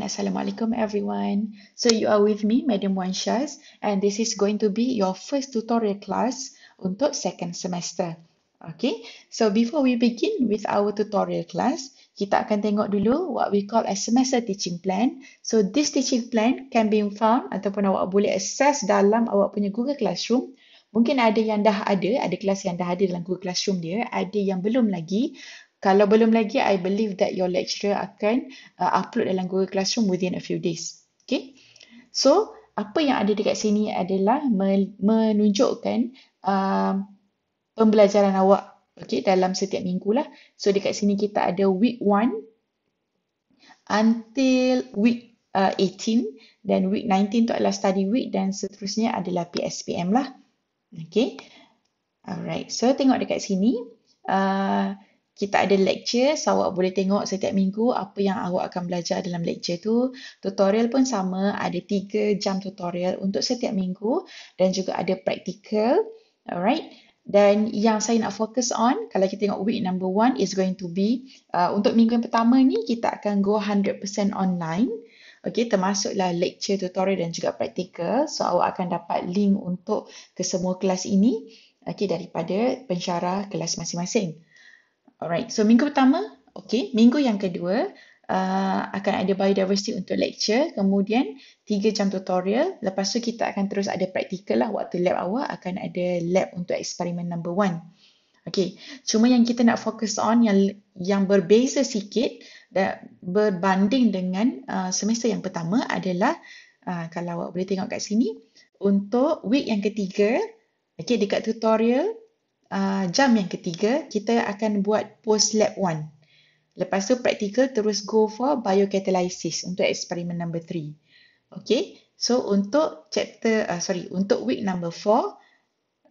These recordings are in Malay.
Assalamualaikum everyone. So you are with me, Madam Wan Shaz, and this is going to be your first tutorial class untuk second semester. Okay, so before we begin with our tutorial class, kita akan tengok dulu what we call a semester teaching plan. So this teaching plan can be found ataupun awak boleh access dalam awak punya Google Classroom. Mungkin ada yang dah ada kelas yang dah ada dalam Google Classroom dia, ada yang belum lagi. Kalau belum lagi, I believe that your lecturer akan upload dalam Google Classroom within a few days. Okay. So, apa yang ada dekat sini adalah menunjukkan pembelajaran awak okay, dalam setiap minggu lah. So, dekat sini kita ada week 1 until week 18 dan week 19 tu adalah study week dan seterusnya adalah PSPM lah. Okay. Alright. So, tengok dekat sini. Kita ada lecture, so awak boleh tengok setiap minggu apa yang awak akan belajar dalam lecture tu. Tutorial pun sama, ada 3 jam tutorial untuk setiap minggu dan juga ada practical. Alright. Dan yang saya nak fokus on, kalau kita tengok week number 1 is going to be, untuk minggu yang pertama ni kita akan go 100% online. Okay, termasuklah lecture, tutorial dan juga practical. So awak akan dapat link untuk kesemua kelas ini okay, daripada pensyarah kelas masing-masing. Alright, so minggu pertama, okay. Minggu yang kedua akan ada biodiversity untuk lecture, kemudian 3 jam tutorial, lepas tu kita akan terus ada practical lah, waktu lab awak akan ada lab untuk eksperimen number 1. Okay, cuma yang kita nak fokus on yang berbeza sikit berbanding dengan semester yang pertama adalah, kalau awak boleh tengok kat sini, untuk week yang ketiga, okay, dekat tutorial, jam yang ketiga, kita akan buat post lab 1. Lepas tu practical terus go for biocatalysis untuk eksperimen number 3. Okay, so untuk untuk week number 4,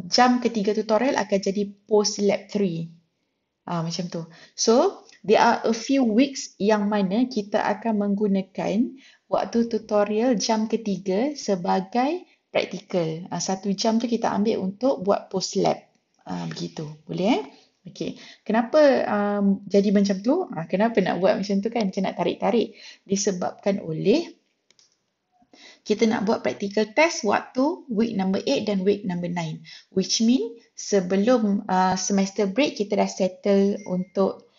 jam ketiga tutorial akan jadi post lab 3. Macam tu. So, there are a few weeks yang mana kita akan menggunakan waktu tutorial jam ketiga sebagai practical. 1 jam tu kita ambil untuk buat post lab. Begitu. Boleh Okay. Kenapa jadi macam tu? Kenapa nak buat macam tu kan? Macam nak tarik-tarik. Disebabkan oleh kita nak buat practical test waktu week number 8 dan week number 9. Which mean sebelum semester break kita dah settle untuk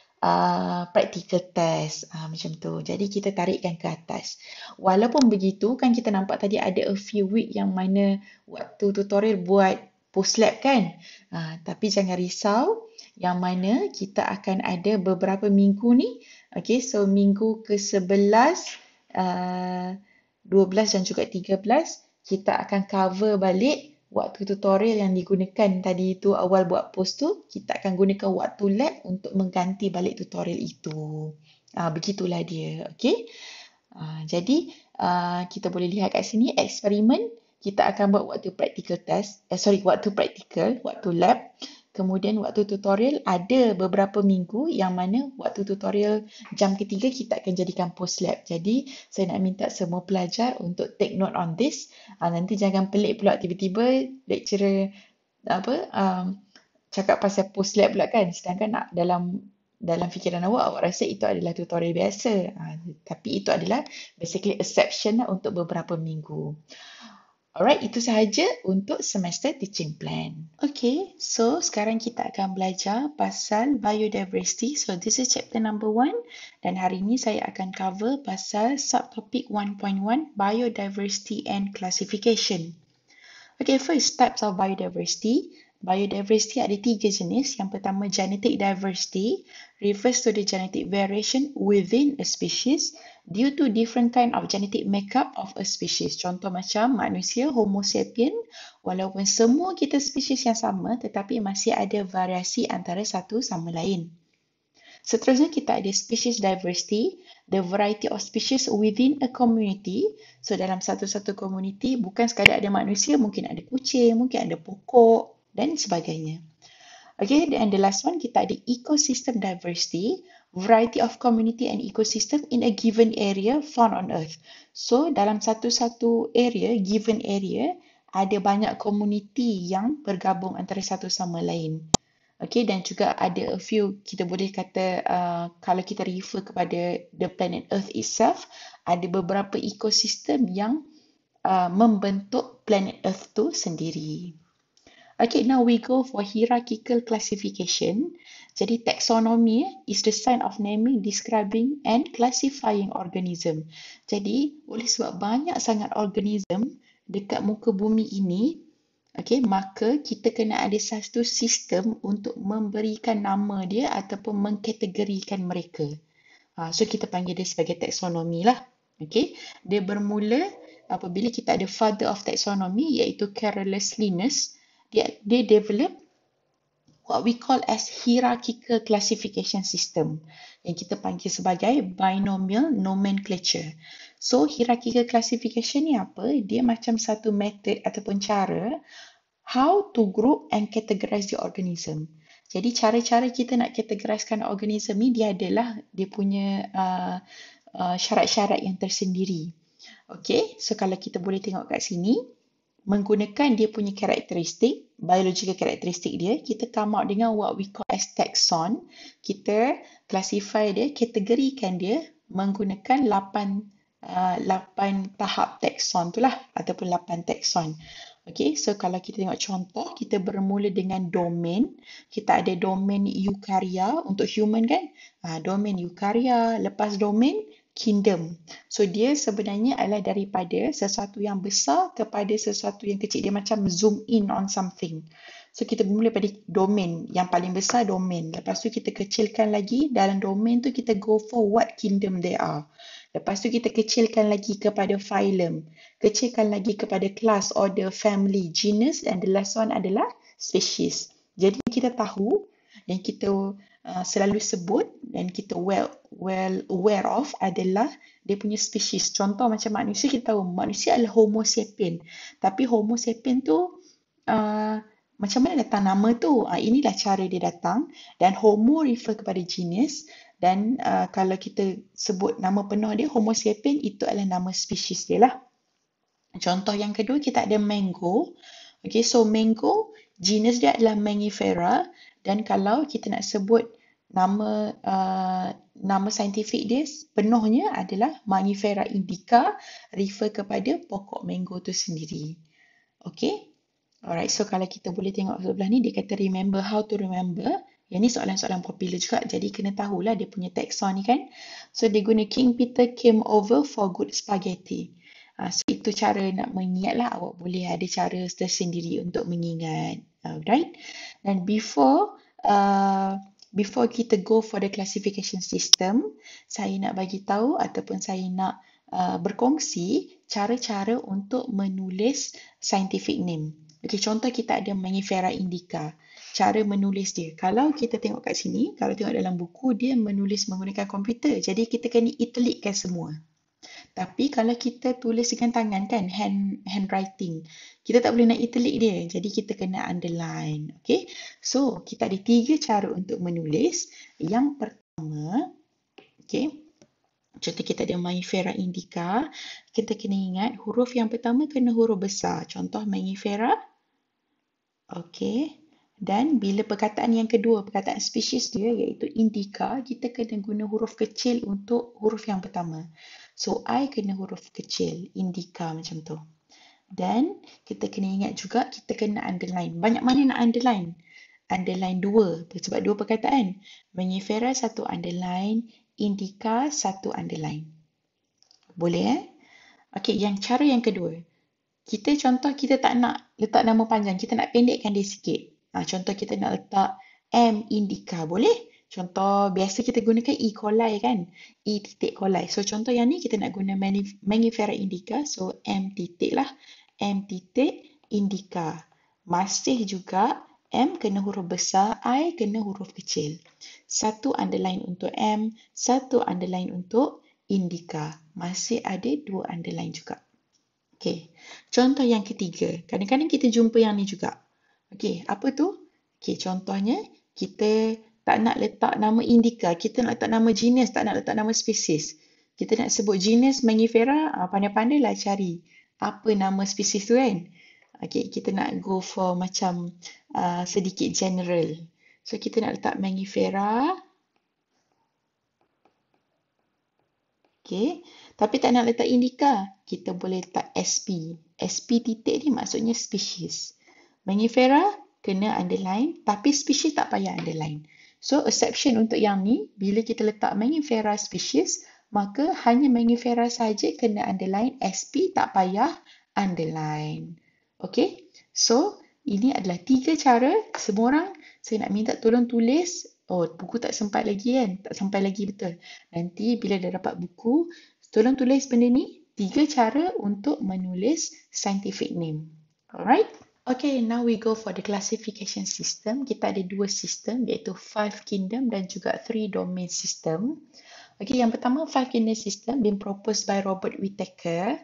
practical test macam tu. Jadi kita tarikkan ke atas. Walaupun begitu kan kita nampak tadi ada a few week yang mana waktu tutorial buat post lab kan. Tapi jangan risau, yang mana kita akan ada beberapa minggu ni. Okay, so minggu ke-11, 12 dan juga 13 kita akan cover balik waktu tutorial yang digunakan tadi itu awal buat post tu, kita akan gunakan waktu lab untuk mengganti balik tutorial itu. Begitulah dia, okay? Jadi kita boleh lihat kat sini eksperimen kita akan buat waktu practical test, waktu lab. Kemudian waktu tutorial ada beberapa minggu yang mana waktu tutorial jam ketiga kita akan jadikan post lab. Jadi saya nak minta semua pelajar untuk take note on this. Nanti jangan pelik pula tiba-tiba lecturer cakap pasal post lab pula kan. Sedangkan dalam fikiran awak rasa itu adalah tutorial biasa. Tapi itu adalah basically exception untuk beberapa minggu. Alright, itu sahaja untuk semester teaching plan. Okay, so sekarang kita akan belajar pasal biodiversity. So this is chapter number 1 dan hari ini saya akan cover pasal subtopic 1.1 biodiversity and classification. Okay, first types of biodiversity. Biodiversity ada 3 jenis. Yang pertama, genetic diversity refers to the genetic variation within a species due to different kind of genetic makeup of a species. Contoh macam manusia, Homo sapien, walaupun semua kita spesies yang sama, tetapi masih ada variasi antara satu sama lain. Seterusnya kita ada species diversity, the variety of species within a community. So dalam satu-satu community, bukan sekadar ada manusia, mungkin ada kucing, mungkin ada pokok dan sebagainya. Okay, and the last one kita ada ecosystem diversity, variety of community and ecosystem in a given area found on earth. So dalam satu-satu area, given area, ada banyak community yang bergabung antara satu sama lain. Okay, dan juga ada a few, kita boleh kata kalau kita refer kepada the planet Earth itself, ada beberapa ekosistem yang membentuk planet Earth tu sendiri. Okay, now we go for hierarchical classification. Jadi taxonomy is the science of naming, describing and classifying organism. Jadi oleh sebab banyak sangat organism dekat muka bumi ini, okay, maka kita kena ada satu sistem untuk memberikan nama dia ataupun mengkategorikan mereka. So kita panggil dia sebagai taxonomy lah. Okay, dia bermula apabila kita ada father of taxonomy iaitu Carolus Linnaeus. Dia develop what we call as hierarchical classification system yang kita panggil sebagai binomial nomenclature. So hierarchical classification ni apa? Dia macam satu method ataupun cara how to group and categorize the organism. Jadi cara-cara kita nak categorizekan organism ni dia adalah dia punya syarat-syarat yang tersendiri. Okay, so kalau kita boleh tengok kat sini, menggunakan dia punya karakteristik, biological karakteristik dia, kita come out dengan what we call as taxon. Kita classify dia, kategorikan dia menggunakan 8 tahap taxon tu lah, ataupun 8 taxon. Okay, so kalau kita tengok contoh, kita bermula dengan domain. Kita ada domain eukarya untuk human kan? Domain eukarya, lepas domain kingdom. So dia sebenarnya adalah daripada sesuatu yang besar kepada sesuatu yang kecil. Dia macam zoom in on something. So kita bermula pada domain. Yang paling besar domain. Lepas tu kita kecilkan lagi. Dalam domain tu kita go for what kingdom they are. Lepas tu kita kecilkan lagi kepada phylum. Kecilkan lagi kepada class, order, family, genus. And the last one adalah species. Jadi kita tahu yang kita selalu sebut dan kita well aware of adalah dia punya species. Contoh macam manusia, kita tahu manusia adalah Homo sapien. Tapi Homo sapien tu macam mana datang nama tu? Inilah cara dia datang. Dan Homo refer kepada jenis. Dan kalau kita sebut nama penuh dia Homo sapien, itu adalah nama species dia lah. Contoh yang kedua, kita ada mango. Okay, so mango, jenis dia adalah Mangifera. Dan kalau kita nak sebut nama saintifik dia penuhnya adalah Mangifera indica, refer kepada pokok mango tu sendiri. Okay, alright, so kalau kita boleh tengok sebelah ni, dia kata remember, how to remember. Yang ni soalan-soalan popular juga, jadi kena tahulah dia punya taxon ni kan. So dia guna King Peter came over for good spaghetti. So itu cara nak mengingat lah, awak boleh ada cara tersendiri untuk mengingat. Alright, dan before kita go for the classification system, saya nak bagi tahu ataupun saya nak berkongsi cara-cara untuk menulis scientific name. Okay, contoh kita ada Mangifera indica. Cara menulis dia. Kalau kita tengok kat sini, kalau tengok dalam buku, dia menulis menggunakan komputer. Jadi kita kena italickan semua. Tapi kalau kita tulis dengan tangan kan, handwriting, kita tak boleh nak italic dia. Jadi kita kena underline. Okay, so kita ada 3 cara untuk menulis. Yang pertama, okay, contoh kita ada Mangifera indica. Kita kena ingat huruf yang pertama kena huruf besar. Contoh Mangifera. Okay, dan bila perkataan yang kedua, perkataan spesies dia iaitu indica, kita kena guna huruf kecil untuk huruf yang pertama. So, I kena huruf kecil, indica macam tu. Dan kita kena ingat juga, kita kena underline. Banyak mana nak underline? Underline 2, sebab 2 perkataan. Mangifera 1 underline, indica 1 underline. Boleh Okey, cara yang kedua. Kita tak nak letak nama panjang, kita nak pendekkan dia sikit. Contoh kita nak letak M indica, boleh? Contoh biasa kita gunakan E. coli kan? E titik coli. So contoh yang ni kita nak guna Mangifera indica. So M titik lah. M titik indica. Masih juga M kena huruf besar, I kena huruf kecil. 1 underline untuk M, 1 underline untuk indica. Masih ada 2 underline juga. Okay. Contoh yang ketiga. Kadang-kadang kita jumpa yang ni juga. Okay, apa tu? Okay, contohnya kita tak nak letak nama indica, kita nak letak nama jenis, tak nak letak nama spesies. Kita nak sebut jenis Mangifera, pandai-pandailah cari apa nama spesies tu kan. Okay, kita nak go for macam sedikit general. So kita nak letak Mangifera. Okay. Tapi tak nak letak indica, kita boleh letak SP. SP titik ni maksudnya species. Mangifera kena underline, tapi species tak payah underline. So exception untuk yang ni, bila kita letak Mangifera species, maka hanya Mangifera saja kena underline, SP tak payah underline. Okay. So ini adalah 3 cara. Semua orang saya nak minta tolong tulis. Oh, buku tak sempat lagi kan? Tak sampai lagi betul. Nanti bila dah dapat buku, tolong tulis benda ni. 3 cara untuk menulis scientific name. Alright? Okay, now we go for the classification system. Kita ada 2 sistem, iaitu 5 kingdom dan juga 3 domain system. Okay, yang pertama 5 kingdom system been proposed by Robert Whittaker.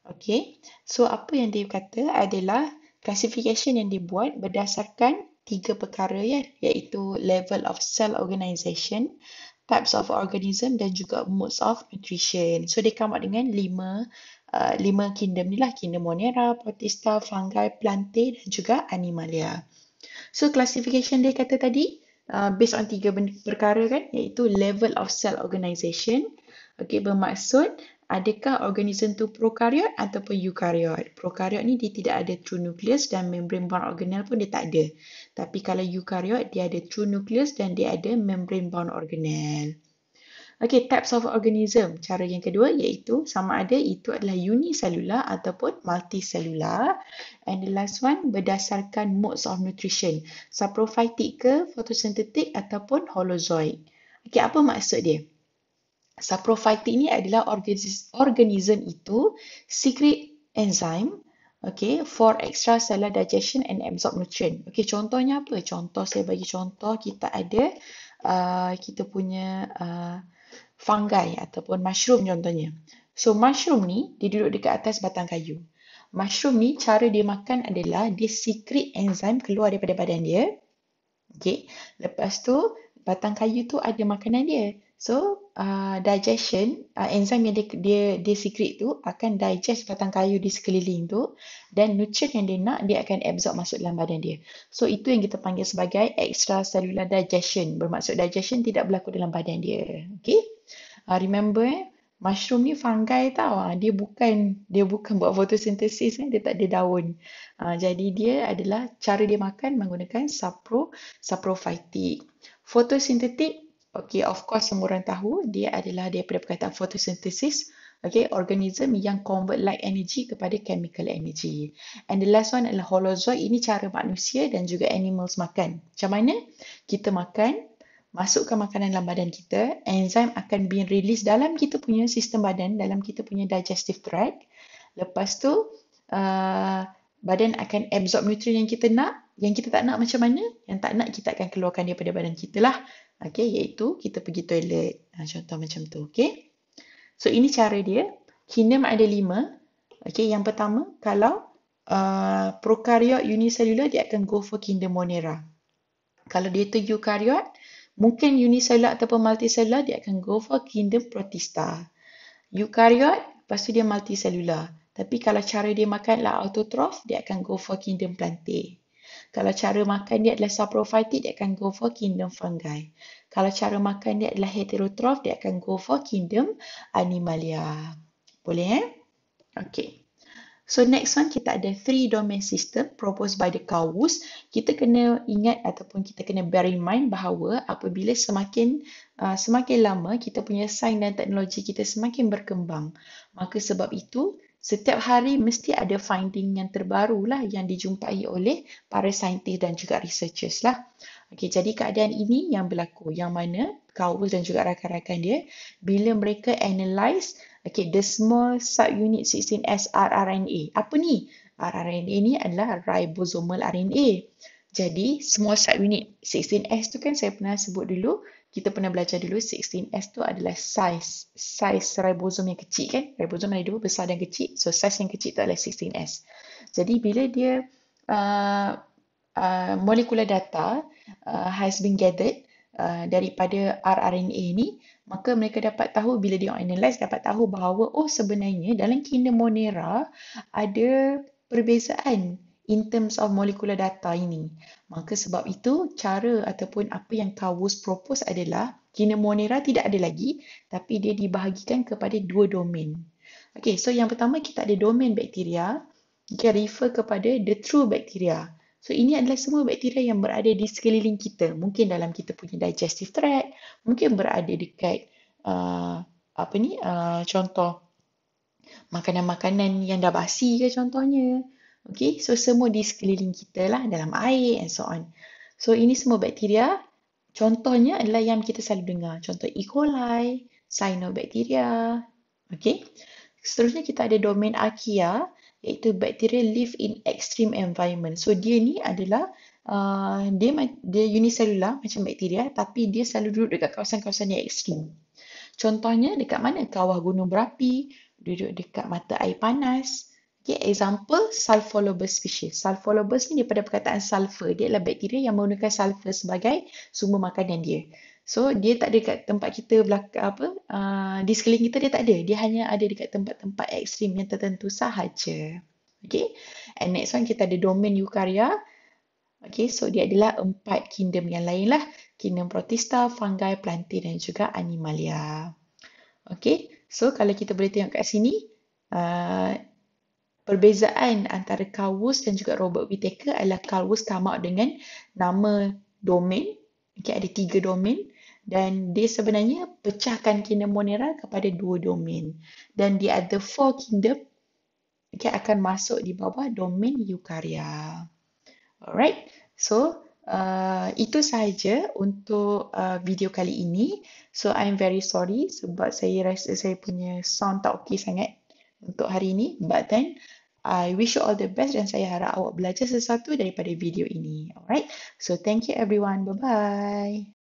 Okay, so apa yang dia kata adalah classification yang dibuat berdasarkan 3 perkara ya, iaitu level of cell organization, types of organism dan juga modes of nutrition. So dia come out dengan 5 kingdom ni lah, kingdom Monera, Protista, Fungi, Plantae dan juga Animalia. So classification dia kata tadi based on 3 perkara kan, iaitu level of cell organization. Okay, bermaksud adakah organism tu prokaryot ataupun eukaryot. Prokaryot ni dia tidak ada true nucleus dan membrane bound organelle pun dia tak ada. Tapi kalau eukaryot dia ada true nucleus dan dia ada membrane bound organelle. Okay, types of organism. Cara yang kedua iaitu sama ada itu adalah unicellular ataupun multicellular. And the last one berdasarkan modes of nutrition. Saprophytic ke, photosynthetic ataupun holozoid. Okay, apa maksud dia? Saprophytic ni adalah organism itu secrete enzyme, okay, for extracellular digestion and absorb nutrient. Okay, contohnya apa? Contoh, saya bagi contoh, kita ada kita punya fungi ataupun mushroom contohnya. So mushroom ni dia duduk dekat atas batang kayu. Mushroom ni cara dia makan adalah dia secrete enzyme keluar daripada badan dia. Okay. Lepas tu batang kayu tu ada makanan dia. So digestion, enzim yang dia secrete tu akan digest batang kayu di sekeliling tu, dan nutrient yang dia nak dia akan absorb masuk dalam badan dia. So itu yang kita panggil sebagai extracellular digestion. Bermaksud digestion tidak berlaku dalam badan dia. Okay? Remember mushroom ni fungi tau. Dia bukan buat fotosintesis, dia tak ada daun. Jadi dia adalah cara dia makan menggunakan saprophytic. Photosynthetic, okay, of course semua orang tahu dia adalah daripada perkataan photosynthesis, okay, organism yang convert light energy kepada chemical energy. And the last one adalah holozoid. Ini cara manusia dan juga animals makan. Macam mana? Kita makan, masukkan makanan dalam badan kita, enzim akan being release dalam kita punya sistem badan, dalam kita punya digestive tract. Lepas tu badan akan absorb nutrien yang kita nak. Yang kita tak nak macam mana? Yang tak nak kita akan keluarkan daripada badan kita lah. Okay, iaitu kita pergi toilet. Contoh macam tu. Okay. So ini cara dia. Kingdom ada 5. Okay, yang pertama kalau prokaryote unicellular dia akan go for kingdom Monera. Kalau dia tu eukaryot, mungkin unicellular ataupun multicellular, dia akan go for kingdom Protista. Eukaryot, lepas tu dia multicellular. Tapi kalau cara dia makan adalah autotroph, dia akan go for kingdom Plantae. Kalau cara makan dia adalah saprophytic, dia akan go for kingdom Fungi. Kalau cara makan dia adalah heterotroph, dia akan go for kingdom Animalia. Boleh Okay. So next one kita ada 3 domain system proposed by the Cowes. Kita kena ingat ataupun kita kena bear in mind bahawa apabila semakin lama kita punya sains dan teknologi kita semakin berkembang, maka sebab itu setiap hari mesti ada finding yang terbaru lah yang dijumpai oleh para saintis dan juga researchers lah. Okay, jadi keadaan ini yang berlaku, yang mana Cowes dan juga rakan-rakan dia bila mereka analyse the small subunit 16S rRNA. Apa ni? rRNA ni adalah ribosomal RNA. Jadi small subunit 16S tu kan saya pernah sebut dulu, kita pernah belajar dulu 16S tu adalah size ribosom yang kecil kan. Ribosom ada 2, besar dan kecil. So size yang kecil tu adalah 16S. Jadi bila dia molecular data has been gathered daripada rRNA ni, maka mereka dapat tahu, bila dia analyse, dapat tahu bahawa sebenarnya dalam kingdom Monera ada perbezaan. in terms of molecular data ini. Maka sebab itu, cara ataupun apa yang Kawus propose adalah Kinemonera tidak ada lagi, tapi dia dibahagikan kepada dua domain. Okay, so yang pertama kita ada domain bakteria, kita refer kepada the true bacteria. So ini adalah semua bakteria yang berada di sekeliling kita. Mungkin dalam kita punya digestive tract, mungkin berada dekat contoh makanan-makanan yang dah basi ke contohnya. Okay, so semua di sekeliling kita lah dalam air and so on. So ini semua bakteria. Contohnya adalah yang kita selalu dengar. Contoh E. coli, cyanobacteria. Okay. Seterusnya kita ada domain archaea, iaitu bakteria live in extreme environment. So dia ni adalah dia unicellular macam bakteria, tapi dia selalu duduk dekat kawasan-kawasan yang ekstrim. Contohnya dekat mana? Kawah gunung berapi, duduk dekat mata air panas. Okay, example, Sulfolobus species. Sulfolobus ni daripada perkataan sulfur. Dia adalah bakteria yang menggunakan sulfur sebagai sumber makanan dia. So, dia tak ada dekat tempat kita di sekeliling kita dia tak ada. Dia hanya ada dekat tempat-tempat ekstrim yang tertentu sahaja. Okay, and next one kita ada domain eukarya. Okay, so dia adalah 4 kingdom yang lain lah. Kingdom protista, fungi, plantae dan juga animalia. Okay, so kalau kita boleh tengok kat sini, perbezaan antara Kawus dan juga Robert Whittaker adalah Kawus come out dengan nama domain. Okay, ada 3 domain. Dan dia sebenarnya pecahkan Kinemonera kepada 2 domain. Dan the other 4 kingdom akan masuk di bawah domain eukarya. Alright, so itu sahaja untuk video kali ini. So I'm very sorry sebab saya rasa saya punya sound tak okey sangat untuk hari ini. But then I wish you all the best dan saya harap awak belajar sesuatu daripada video ini. Alright, so thank you everyone. Bye-bye.